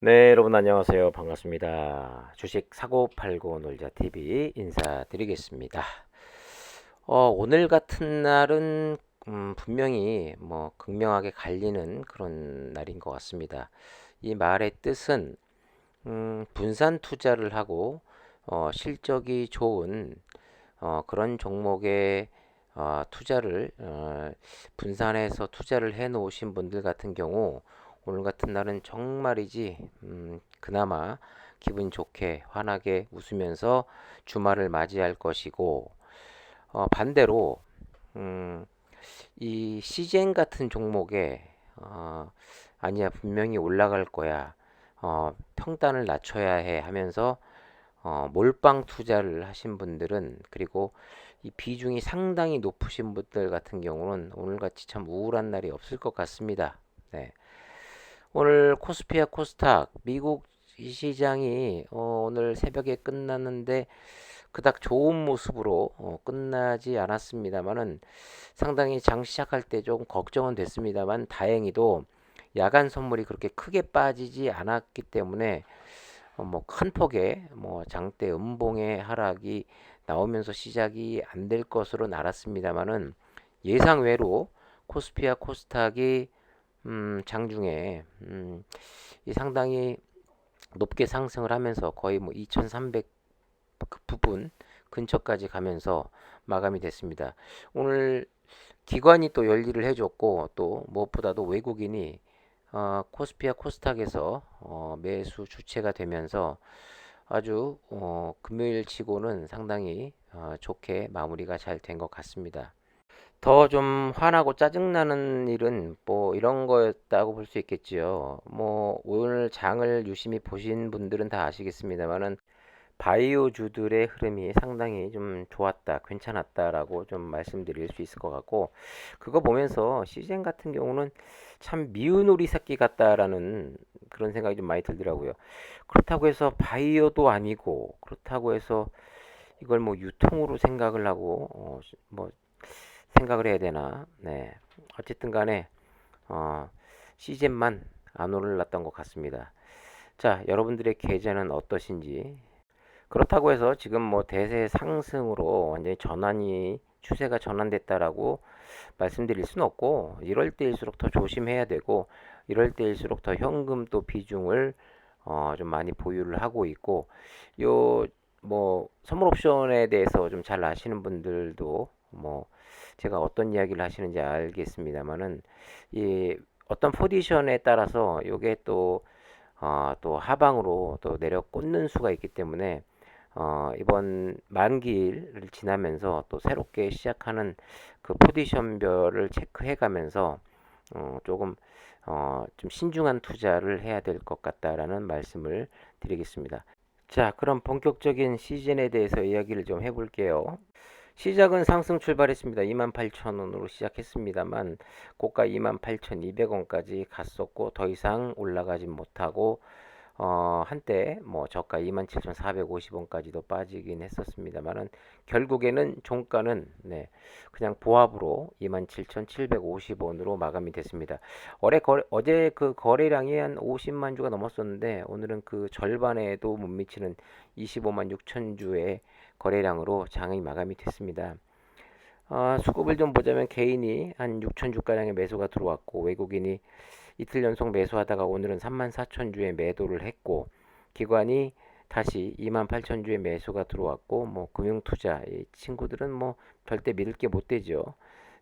네, 여러분 안녕하세요. 반갑습니다. 주식 사고 팔고 놀자 TV 인사드리겠습니다. 오늘 같은 날은 분명히 뭐 극명하게 갈리는 그런 날인 것 같습니다. 이 말의 뜻은 분산 투자를 하고 실적이 좋은 그런 종목에 투자를 분산해서 투자를 해 놓으신 분들 같은 경우 오늘 같은 날은 정말이지 그나마 기분 좋게 환하게 웃으면서 주말을 맞이할 것이고 반대로 음, 이 시젠 같은 종목에 아니야 분명히 올라갈 거야 평단을 낮춰야 해 하면서 몰빵 투자를 하신 분들은 그리고 이 비중이 상당히 높으신 분들 같은 경우는 오늘같이 참 우울한 날이 없을 것 같습니다. 네. 오늘 코스피와 코스닥 미국 시장이 오늘 새벽에 끝났는데 그닥 좋은 모습으로 끝나지 않았습니다만은 상당히 장 시작할 때 좀 걱정은 됐습니다만 다행히도 야간 선물이 그렇게 크게 빠지지 않았기 때문에 뭐 큰 폭의 뭐 장대 음봉의 하락이 나오면서 시작이 안 될 것으로 알았습니다만은 예상 외로 코스피와 코스닥이 장중에 이 상당히 높게 상승을 하면서 거의 뭐 2300 그 부분 근처까지 가면서 마감이 됐습니다. 오늘 기관이 또 열일을 해줬고 또 무엇보다도 외국인이 코스피와 코스닥에서 매수 주체가 되면서 아주 금요일 치고는 상당히 좋게 마무리가 잘 된 것 같습니다. 더 좀 화나고 짜증나는 일은 뭐 이런 거였다고 볼 수 있겠지요. 뭐 오늘 장을 유심히 보신 분들은 다 아시겠습니다만은 바이오주들의 흐름이 상당히 좀 좋았다, 괜찮았다라고 좀 말씀드릴 수 있을 것 같고, 그거 보면서 시젠 같은 경우는 참 미운 오리 새끼 같다라는 그런 생각이 좀 많이 들더라고요. 그렇다고 해서 바이오도 아니고, 그렇다고 해서 이걸 뭐 유통으로 생각을 하고, 뭐 생각을 해야 되나? 네. 어쨌든 간에, 시젠만 안 올랐던 것 같습니다. 자, 여러분들의 계좌는 어떠신지 그렇다고 해서 지금 뭐 대세 상승으로 완전히 전환이 추세가 전환됐다라고 말씀드릴 수는 없고 이럴 때일수록 더 조심해야 되고 이럴 때일수록 더 현금 또 비중을 좀 많이 보유를 하고 있고 요 뭐 선물 옵션에 대해서 좀 잘 아시는 분들도 뭐 제가 어떤 이야기를 하시는지 알겠습니다만은 이 어떤 포지션에 따라서 요게 또 하방으로 또 내려 꽂는 수가 있기 때문에 이번 만기를 지나면서 또 새롭게 시작하는 그 포지션별을 체크해 가면서 조금 좀 신중한 투자를 해야 될 것 같다라는 말씀을 드리겠습니다. 자, 그럼 본격적인 시즌에 대해서 이야기를 좀 해볼게요. 시작은 상승 출발했습니다. 28,000원으로 시작했습니다만 고가 28,200원까지 갔었고 더 이상 올라가지 못하고 한때 뭐 저가 27,450원까지도 빠지긴 했었습니다만은 결국에는 종가는 네, 그냥 보합으로 27,750원으로 마감이 됐습니다. 어제 그 거래량이 한 50만 주가 넘었었는데 오늘은 그 절반에도 못 미치는 25만 6천 주의 거래량으로 장이 마감이 됐습니다. 수급을 좀 보자면 개인이 한 6천 주가량의 매수가 들어왔고 외국인이 이틀 연속 매수하다가 오늘은 3만 4천 주의 매도를 했고 기관이 다시 2만 8천 주의 매수가 들어왔고 뭐 금융투자 이 친구들은 뭐 절대 믿을 게 못 되죠.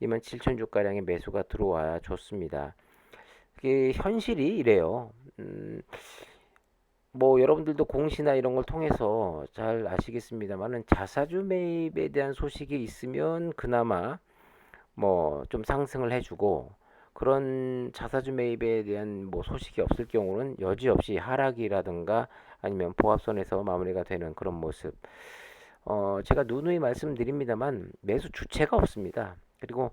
2만 7천 주가량의 매수가 들어와 줬습니다. 이게 현실이 이래요. 뭐 여러분들도 공시나 이런 걸 통해서 잘 아시겠습니다만은 자사주 매입에 대한 소식이 있으면 그나마 뭐 좀 상승을 해주고 그런 자사주 매입에 대한 뭐 소식이 없을 경우는 여지없이 하락이라든가 아니면 보합선에서 마무리가 되는 그런 모습. 제가 누누이 말씀드립니다만 매수 주체가 없습니다. 그리고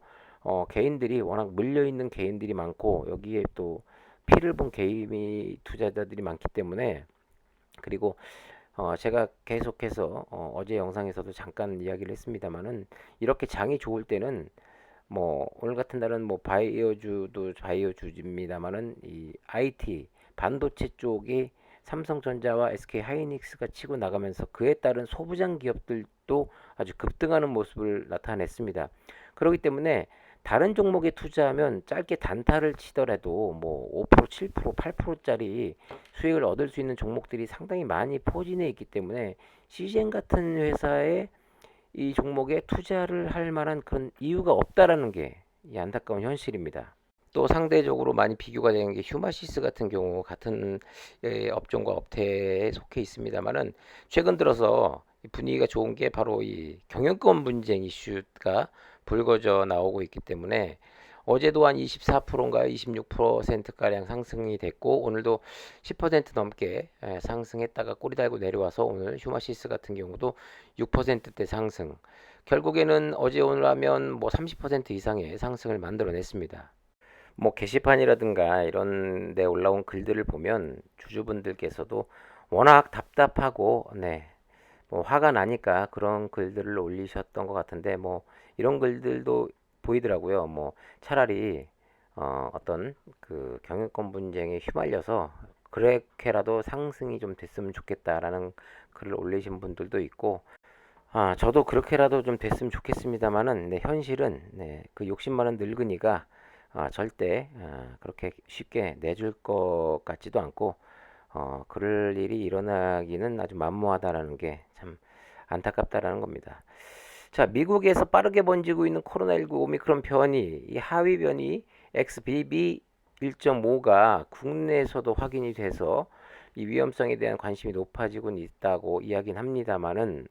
개인들이 워낙 물려 있는 개인들이 많고 여기에 또 피를 본 개인 투자자들이 많기 때문에 그리고 제가 계속해서 어제 영상에서도 잠깐 이야기를 했습니다만은 이렇게 장이 좋을 때는 뭐 오늘 같은 날은 뭐 바이오주도 바이오주입니다만은 이 IT 반도체 쪽이 삼성전자와 SK하이닉스가 치고 나가면서 그에 따른 소부장 기업들도 아주 급등하는 모습을 나타냈습니다. 그렇기 때문에 다른 종목에 투자하면 짧게 단타를 치더라도 뭐 5%, 7%, 8%짜리 수익을 얻을 수 있는 종목들이 상당히 많이 포진해 있기 때문에 CGN 같은 회사에 이 종목에 투자를 할 만한 그런 이유가 없다라는 게 이 안타까운 현실입니다. 또 상대적으로 많이 비교가 되는 게 휴마시스 같은 경우 같은 업종과 업태에 속해 있습니다만은 최근 들어서 분위기가 좋은 게 바로 이 경영권 분쟁 이슈가 불거져 나오고 있기 때문에 어제도 한 24%인가요? 26%가량 상승이 됐고 오늘도 10% 넘게 상승했다가 꼬리 달고 내려와서 오늘 휴마시스 같은 경우도 6%대 상승. 결국에는 어제 오늘 하면 뭐 30% 이상의 상승을 만들어냈습니다. 뭐 게시판이라든가 이런 데 올라온 글들을 보면 주주분들께서도 워낙 답답하고 뭐 화가 나니까 그런 글들을 올리셨던 것 같은데 뭐 이런 글들도 보이더라고요. 뭐 차라리 어떤 그 경영권 분쟁에 휘말려서 그렇게라도 상승이 좀 됐으면 좋겠다라는 글을 올리신 분들도 있고 저도 그렇게라도 좀 됐으면 좋겠습니다만은 현실은 그 욕심 많은 늙은이가 절대 그렇게 쉽게 내줄 것 같지도 않고 그럴 일이 일어나기는 아주 만무하다라는 게 참 안타깝다라는 겁니다. 자, 미국에서 빠르게 번지고 있는 코로나19 오미크론 변이, 이 하위 변이 XBB.1.5가 국내에서도 확인이 돼서 이 위험성에 대한 관심이 높아지고 있다고 이야기는 합니다만은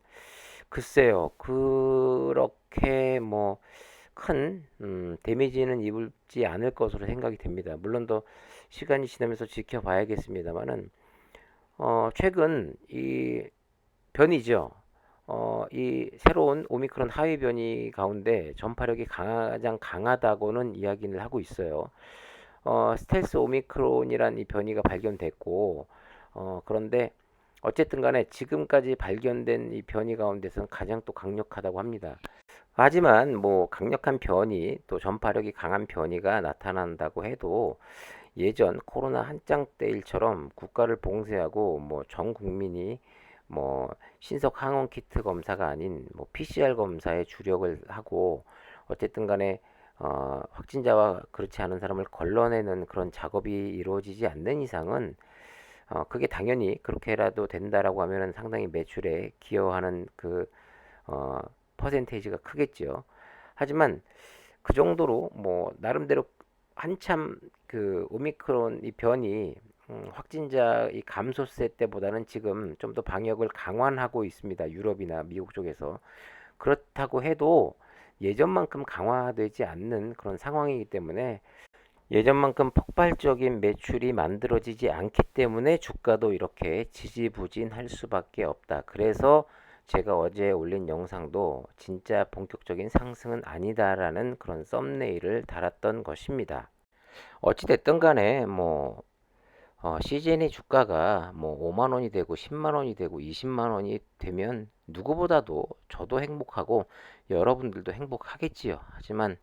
글쎄요, 그렇게 뭐 큰 데미지는 입지 않을 것으로 생각이 됩니다. 물론 더 시간이 지나면서 지켜봐야겠습니다만은 최근 이 변이죠. 이 새로운 오미크론 하위 변이 가운데 전파력이 가장 강하다고는 이야기를 하고 있어요. 스텔스 오미크론이란 이 변이가 발견됐고 그런데 어쨌든 간에 지금까지 발견된 이 변이 가운데서는 가장 또 강력하다고 합니다. 하지만 뭐 강력한 변이 또 전파력이 강한 변이가 나타난다고 해도 예전 코로나 한창 때 일처럼 국가를 봉쇄하고 뭐 전 국민이 뭐 신속 항원 키트 검사가 아닌 뭐 PCR 검사에 주력을 하고 어쨌든 간에 확진자와 그렇지 않은 사람을 걸러내는 그런 작업이 이루어지지 않는 이상은 그게 당연히 그렇게라도 된다라고 하면은 상당히 매출에 기여하는 그 어, 퍼센테이지가 크겠죠. 하지만 그 정도로 뭐 나름대로 한참 그 오미크론 이 변이 확진자 이 감소세 때보다는 지금 좀 더 방역을 강화하고 있습니다. 유럽이나 미국 쪽에서. 그렇다고 해도 예전만큼 강화되지 않는 그런 상황이기 때문에 예전만큼 폭발적인 매출이 만들어지지 않기 때문에 주가도 이렇게 지지부진할 수밖에 없다. 그래서 제가 어제 올린 영상도 진짜 본격적인 상승은 아니다라는 그런 썸네일을 달았던 것입니다. 어찌됐든 간에 뭐 CGN의 주가가 뭐 5만 원이 되고 10만 원이 되고 20만 원이 되면 누구보다도 저도 행복하고 여러분들도 행복하겠지요. 하지만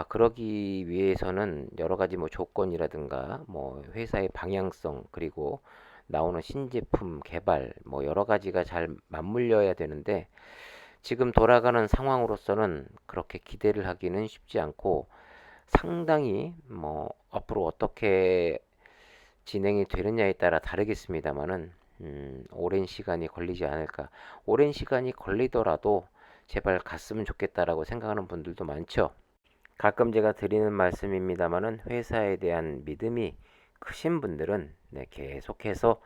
그러기 위해서는 여러 가지 뭐 조건이라든가 뭐 회사의 방향성 그리고 나오는 신제품 개발 뭐 여러 가지가 잘 맞물려야 되는데 지금 돌아가는 상황으로서는 그렇게 기대를 하기는 쉽지 않고 상당히 뭐 앞으로 어떻게 진행이 되느냐에 따라 다르겠습니다만은 오랜 시간이 걸리지 않을까. 오랜 시간이 걸리더라도 제발 갔으면 좋겠다라고 생각하는 분들도 많죠. 가끔 제가 드리는 말씀입니다만은 회사에 대한 믿음이 크신 분들은 계속해서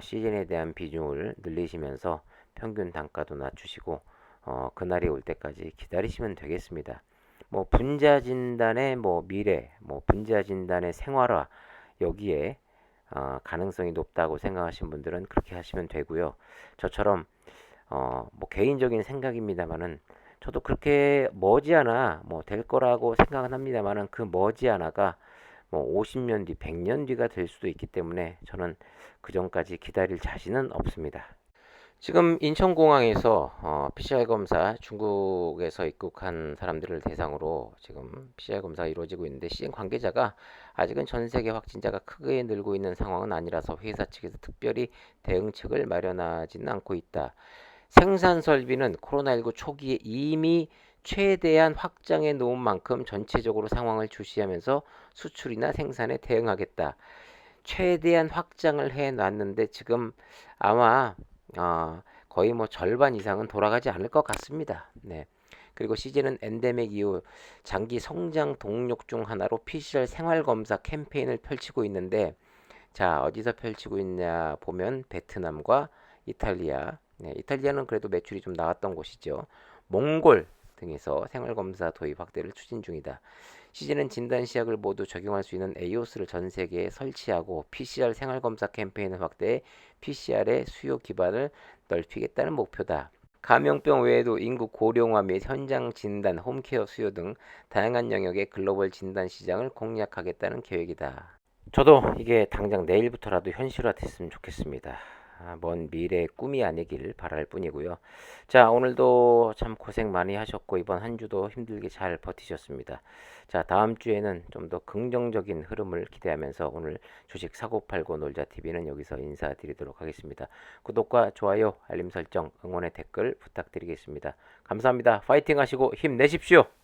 시즌에 대한 비중을 늘리시면서 평균 단가도 낮추시고 그날이 올 때까지 기다리시면 되겠습니다. 뭐 분자 진단의 뭐 미래, 뭐 분자 진단의 생활화 여기에 가능성이 높다고 생각하시는 분들은 그렇게 하시면 되고요. 저처럼 뭐 개인적인 생각입니다만은 저도 그렇게 머지않아 뭐 될 거라고 생각은 합니다만은 그 머지않아가 뭐 50년 뒤, 100년 뒤가 될 수도 있기 때문에 저는 그 전까지 기다릴 자신은 없습니다. 지금 인천공항에서 PCR 검사 중국에서 입국한 사람들을 대상으로 지금 PCR 검사가 이루어지고 있는데 시행 관계자가 아직은 전 세계 확진자가 크게 늘고 있는 상황은 아니라서 회사 측에서 특별히 대응책을 마련하지는 않고 있다. 생산 설비는 코로나19 초기에 이미 최대한 확장해 놓은 만큼 전체적으로 상황을 주시하면서 수출이나 생산에 대응하겠다. 최대한 확장을 해 놨는데 지금 아마 거의 뭐 절반 이상은 돌아가지 않을 것 같습니다. 네. 그리고 CJ는 엔데믹 이후 장기 성장 동력 중 하나로 PCR 생활 검사 캠페인을 펼치고 있는데 자, 어디서 펼치고 있냐 보면 베트남과 이탈리아. 네, 이탈리아는 그래도 매출이 좀 나왔던 곳이죠. 몽골 등에서 생활 검사 도입 확대를 추진 중이다. CJ는 진단 시약을 모두 적용할 수 있는 에이오스를 전 세계에 설치하고 PCR 생활검사 캠페인을 확대해 PCR의 수요 기반을 넓히겠다는 목표다. 감염병 외에도 인구 고령화 및 현장 진단, 홈케어 수요 등 다양한 영역의 글로벌 진단 시장을 공략하겠다는 계획이다. 저도 이게 당장 내일부터라도 현실화됐으면 좋겠습니다. 먼 미래의 꿈이 아니길 바랄 뿐이고요. 자, 오늘도 참 고생 많이 하셨고 이번 한 주도 힘들게 잘 버티셨습니다. 자, 다음 주에는 좀 더 긍정적인 흐름을 기대하면서 오늘 주식 사고 팔고 놀자 TV는 여기서 인사드리도록 하겠습니다. 구독과 좋아요, 알림 설정, 응원의 댓글 부탁드리겠습니다. 감사합니다. 파이팅 하시고 힘내십시오.